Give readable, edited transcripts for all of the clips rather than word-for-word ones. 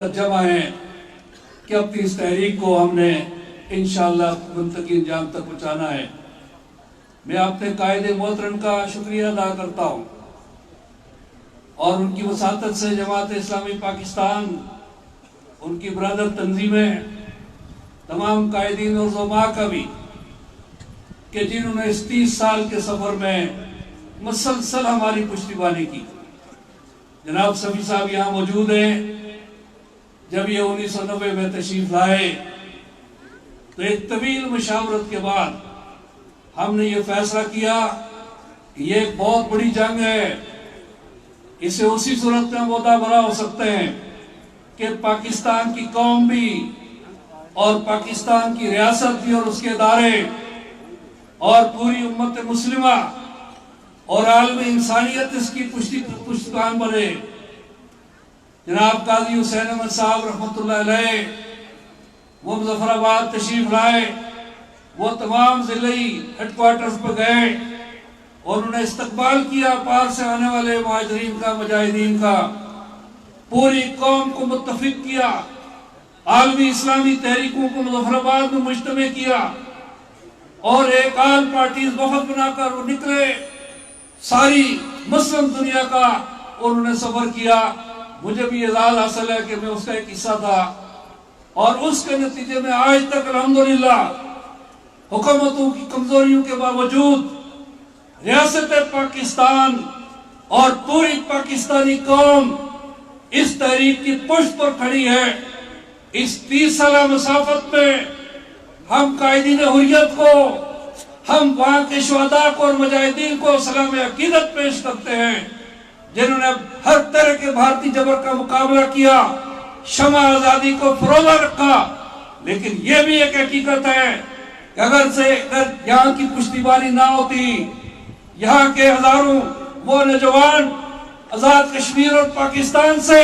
جمع ہیں کہ اپنی اس تحریک کو ہم نے انشاءاللہ منطقی انجام تک پہنچانا ہے۔ میں اپنے قائد محترم کا شکریہ ادا کرتا ہوں اور ان کی وساطت سے جماعت اسلامی پاکستان، ان کی برادر تنظیمیں، تمام قائدین اور زعماء کا بھی کہ جنہوں نے اس 30 سال کے سفر میں مسلسل ہماری پشتیبانی کی۔ جناب سمیع صاحب یہاں موجود ہیں۔ جب یہ 1990 میں تشریف لائے تو ایک طویل مشاورت کے بعد ہم نے یہ فیصلہ کیا کہ یہ ایک بہت بڑی جنگ ہے، اسے اسی صورت میں مدعا برا ہو سکتے ہیں کہ پاکستان کی قوم بھی اور پاکستان کی ریاست بھی اور اس کے ادارے اور پوری امت مسلمہ اور عالم انسانیت اس کی پشتیبان بنے۔ جناب قاضی حسین احمد صاحب رحمۃ اللہ علیہ وہ مظفر آباد تشریف لائے، وہ تمام ضلعی ہیڈ کوارٹرز پہ گئے اور انہوں نے استقبال کیا پار سے آنے والے مہاجرین کا، مجاہدین کا، پوری قوم کو متفق کیا، عالمی اسلامی تحریکوں کو مظفر آباد میں مجتمع کیا اور ایک آل پارٹیز وفد بنا کر وہ نکلے ساری مسلم دنیا کا، اور انہوں نے سفر کیا۔ مجھے بھی اعزاز حاصل ہے کہ میں اس کا ایک حصہ تھا اور اس کے نتیجے میں آج تک الحمدللہ حکومتوں کی کمزوریوں کے باوجود ریاست پاکستان اور پوری پاکستانی قوم اس تحریک کی پشت پر کھڑی ہے۔ اس 30 سالہ مسافت میں ہم قائدین حریت کو، ہم وہاں کے شہداء کو اور مجاہدین کو سلام عقیدت پیش کرتے ہیں جنہوں نے ہر طرح کے بھارتی جبر کا مقابلہ کیا، شمع آزادی کو فروزہ رکھا۔ لیکن یہ بھی ایک حقیقت ہے کہ اگر یہاں کی پشتیبانی نہ ہوتی، یہاں کے ہزاروں وہ نوجوان آزاد کشمیر اور پاکستان سے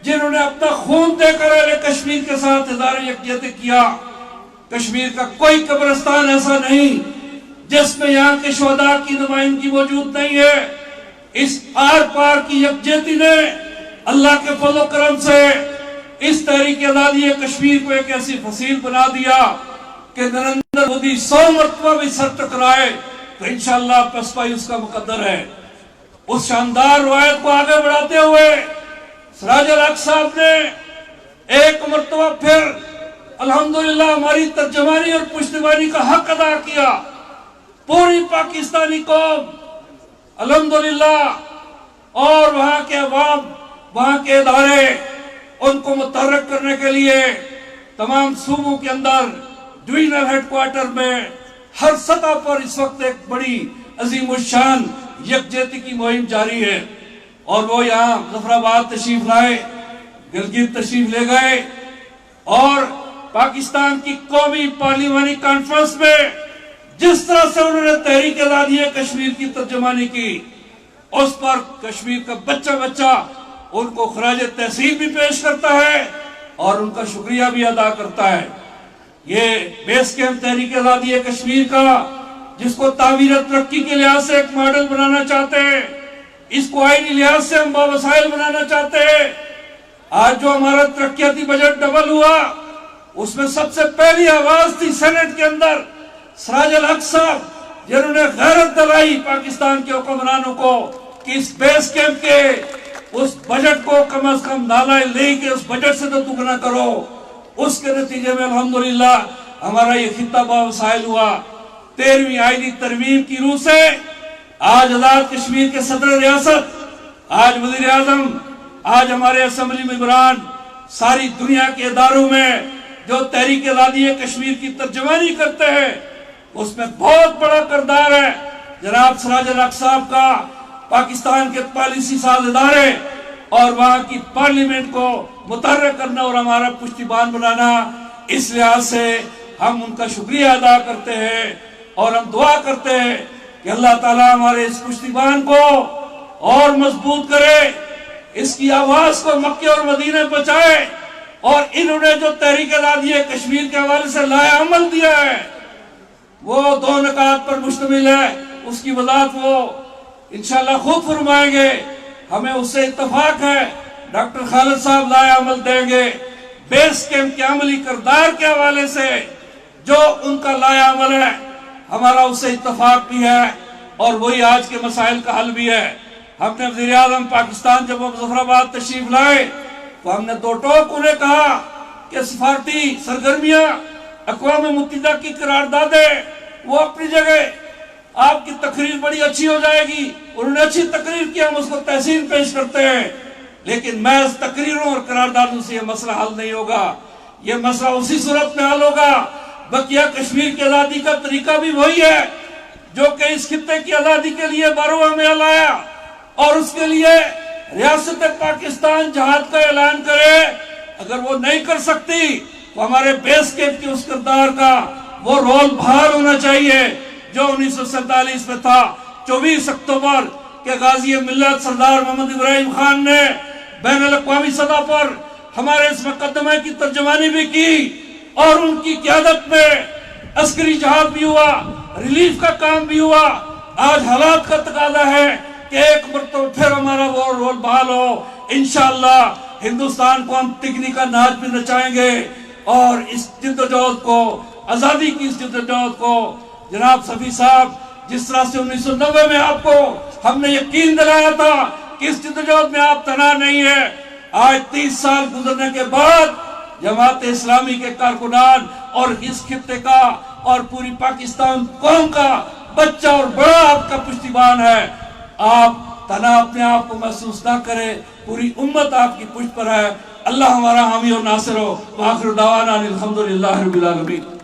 جنہوں نے اپنا خون دے کر اہل کشمیر کے ساتھ اظہار یکجہتی کیا، کشمیر کا کوئی قبرستان ایسا نہیں جس میں یہاں کے شہداء کی نمائندگی موجود نہیں ہے۔ اس آر پار کی یکجہتی نے اللہ کے فضل و کرم سے اس تحریک آزادی کشمیر کو ایک ایسی فصیل بنا دیا کہ نریندر مودی 100 مرتبہ بھی سر ٹکرائے تو انشاءاللہ پسپائی اس کا مقدر ہے۔ اس شاندار روایت کو آگے بڑھاتے ہوئے سراج الحق صاحب نے ایک مرتبہ پھر الحمدللہ ہماری ترجمانی اور پشتیبانی کا حق ادا کیا۔ پوری پاکستانی قوم الحمدللہ اور وہاں کے عوام، وہاں کے ادارے ان کو متحرک کرنے کے لیے تمام صوبوں کے اندر ڈویژنل ہیڈ کوارٹر میں ہر سطح پر اس وقت ایک بڑی عظیم الشان یکجہتی کی مہم جاری ہے۔ اور وہ یہاں مظفر آباد تشریف لائے، گلگت تشریف لے گئے اور پاکستان کی قومی پارلیمانی کانفرنس میں جس طرح سے انہوں نے تحریک آزادی کشمیر کی ترجمانی کی، اس پر کشمیر کا بچہ بچہ ان کو خراج تحسین بھی پیش کرتا ہے اور ان کا شکریہ بھی ادا کرتا ہے۔ یہ بیس کیمپ تحریک آزادی کشمیر کا، جس کو تعمیر ترقی کے لحاظ سے ایک ماڈل بنانا چاہتے ہیں، اس کو آئینی لحاظ سے ہم باوسائل بنانا چاہتے ہیں۔ آج جو ہمارا ترقیاتی بجٹ ڈبل ہوا، اس میں سب سے پہلی آواز تھی سینٹ کے اندر سراج الحق صاحب، جنہوں نے غیرت دلائی پاکستان کے حکمرانوں کو کہ اس بیس کیمپ کے اس بجٹ کو کم از کم نالائے لے کے اس بجٹ سے تو دگنا کرو۔ اس کے نتیجے میں الحمدللہ ہمارا یہ خطہ باوسائل ہوا۔ 13ویں آئینی ترمیم کی روح سے آج آزاد کشمیر کے صدر ریاست، آج وزیر اعظم، آج ہمارے اسمبلی ممبران ساری دنیا کے اداروں میں جو تحریک آزادی کشمیر کی ترجمانی کرتے ہیں، اس میں بہت بڑا کردار ہے جناب سراج الحق صاحب کا۔ پاکستان کے پالیسی ساز ادارے اور وہاں کی پارلیمنٹ کو متحرک کرنا اور ہمارا پشتیبان بنانا، اس لحاظ سے ہم ان کا شکریہ ادا کرتے ہیں اور ہم دعا کرتے ہیں کہ اللہ تعالیٰ ہمارے اس پشتیبان کو اور مضبوط کرے، اس کی آواز کو مکے اور مدینے پہنچائے، اور انہوں نے جو تحریک آزادی کشمیر کے حوالے سے لائے عمل دیا ہے وہ 2 نکات پر مشتمل ہے۔ اس کی وضاحت وہ انشاءاللہ خود فرمائیں گے۔ ہمیں اس سے اتفاق ہے، ڈاکٹر خالد صاحب لائے عمل دیں گے بیس کیمپ کے عملی کردار کے حوالے سے جو ان کا لائے عمل ہے ہمارا اس سے اتفاق بھی ہے اور وہی آج کے مسائل کا حل بھی ہے. ہم نے وزیر اعظم پاکستان جب وہ مظفرآباد تشریف لائے تو ہم نے دو ٹوک انہیں کہا کہ سفارتی سرگرمیاں اقوام متحدہ کی قراردادیں وہ اپنی جگہ، آپ کی تقریر بڑی اچھی ہو جائے گی، انہوں نے اچھی تقریر کی، ہم اس کو تحسین پیش کرتے ہیں، لیکن محض تقریروں اور قراردادوں سے یہ مسئلہ حل نہیں ہوگا. یہ مسئلہ اسی صورت میں حل ہوگا. بقیہ کشمیر کی آزادی کا طریقہ بھی وہی ہے جو کہ اس خطے کی آزادی کے لیے باروہ میں لایا اور اس کے لیے ریاست پاکستان جہاد کا اعلان کرے. اگر وہ نہیں کر سکتی تو ہمارے بیس کیمپ کی اس کردار کا وہ رول بحال ہونا چاہیے جو 1947 میں تھا. 24 اکتوبر کے غازی ملت سردار محمد ابراہیم خان نے بین الاقوامی سطح پر ہمارے اس مقدمے کی ترجمانی بھی کی اور ان کی قیادت میں عسکری جہاد بھی ہوا، ریلیف کا کام بھی ہوا. آج حالات کا تقاضا ہے کہ ایک مرتبہ پھر ہمارا وہ رول بحال ہو. انشاءاللہ ہندوستان کو ہم تکنی کا ناچ بھی نچائیں گے اور اس جدوجہد کو، آزادی کی اس جدوجہد کو جناب صفی صاحب جس طرح سے 1990 میں آپ کو ہم نے یقین دلایا تھا کہ اس جدوجہد میں آپ تنہا نہیں ہے، آج 30 سال گزرنے کے بعد جماعت اسلامی کے کارکنان اور اس خطے کا اور پوری پاکستان قوم کا بچہ اور بڑا آپ کا پشتیبان ہے. آپ تنہا اپنے آپ کو محسوس نہ کرے، پوری امت آپ کی پشت پر ہے. اللہ ہمارا حامی اور ناصر ہو. وآخر دعوانا الحمدللہ رب العالمین.